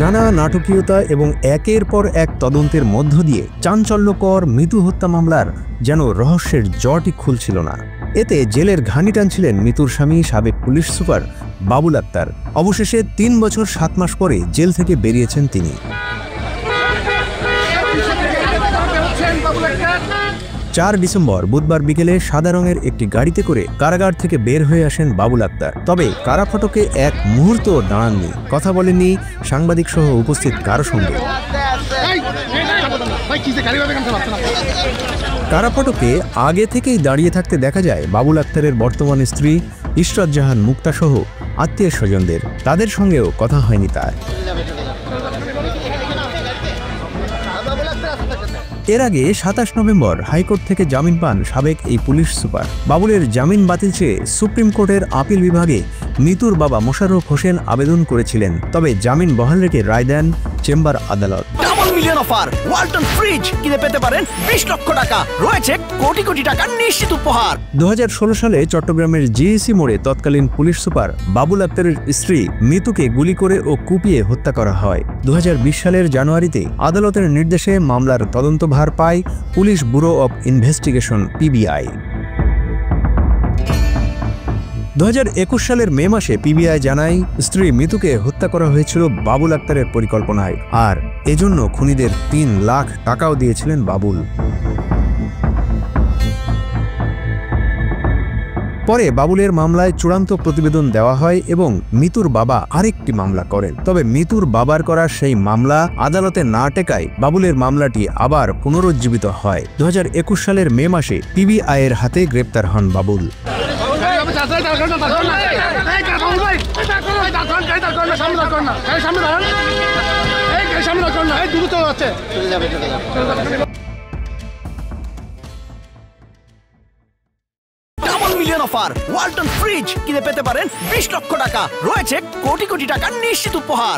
নানা নাটকীয়তা এবং একের পর এক তদন্তের মধ্য দিয়ে চাঞ্চল্যকর মৃত্যু হত্যা মামলার যেন রহস্যের জটই খুলছিল না। এতে জেলের ঘানি টানছিলেন মৃত্যুর স্বামী সাবেক পুলিশ সুপার বাবুল আক্তার। অবশেষে ৩ বছর ৭ মাস পরে জেল থেকে বেরিয়েছেন তিনি। ৪ ডিসেম্বর বুধবার বিকেলে সাদা রঙের একটি গাড়িতে করে কারাগার থেকে বের হয়ে আসেন বাবুল আক্তার। তবে কারা ফটকে এক মুহূর্ত দাঁড়াননি, কথা বলেননি সাংবাদিক সহ উপস্থিত কারো সঙ্গে। কারা ফটকে আগে থেকেই দাঁড়িয়ে থাকতে দেখা যায় বাবুল আক্তারের বর্তমান স্ত্রী ইশরাত জাহান মুক্তা সহ আত্মীয় স্বজনদের। তাদের সঙ্গেও কথা হয়নি তার। এর আগে ২৭ নভেম্বর হাইকোর্ট থেকে জামিন পান সাবেক এই পুলিশ সুপার। বাবুলের জামিন বাতিল চেয়ে সুপ্রিম কোর্টের আপিল বিভাগে মৃত্যুর বাবা মোশাররফ হোসেন আবেদন করেছিলেন, তবে জামিন বহাল রেখে রায় দেন চেম্বার আদালত। Double million offer, Walton fridge কিনে পেতে পারেন ২০ লক্ষ টাকা, রয়েছে কোটি কোটি টাকার নিশ্চিত উপহার। ২০১৬ সালে চট্টগ্রামের জিইসি মোড়ে তৎকালীন পুলিশ সুপার বাবুল আক্তারের স্ত্রী মৃত্যুকে গুলি করে ও কুপিয়ে হত্যা করা হয়। ২০২০ সালের জানুয়ারিতে আদালতের নির্দেশে মামলার তদন্তভার পায় police bureau of investigation PBI. ২০২১ সালের মে মাসে পিবিআই জানায় স্ত্রী মৃত্যুকে হত্যা করা হয়েছিল বাবুল আক্তারের পরিকল্পনায়, আর এজন্য খুনিদের ৩ লাখ টাকাও দিয়েছিলেন বাবুল। পরে বাবুলের মামলায় চূড়ান্ত প্রতিবেদন দেওয়া হয় এবং মৃত্যুর বাবা আরেকটি মামলা করেন। তবে মৃত্যুর বাবার করা সেই মামলা আদালতে না টেকায় বাবুলের মামলাটি আবার পুনরুজ্জীবিত হয়। ২০২১ সালের মে মাসে পিবিআইয়ের হাতে গ্রেপ্তার হন বাবুল। অফার, ওয়ালটন ফ্রিজ কিনে পেতে পারেন ২০ লক্ষ টাকা, রয়েছে কোটি কোটি টাকার নিশ্চিত উপহার।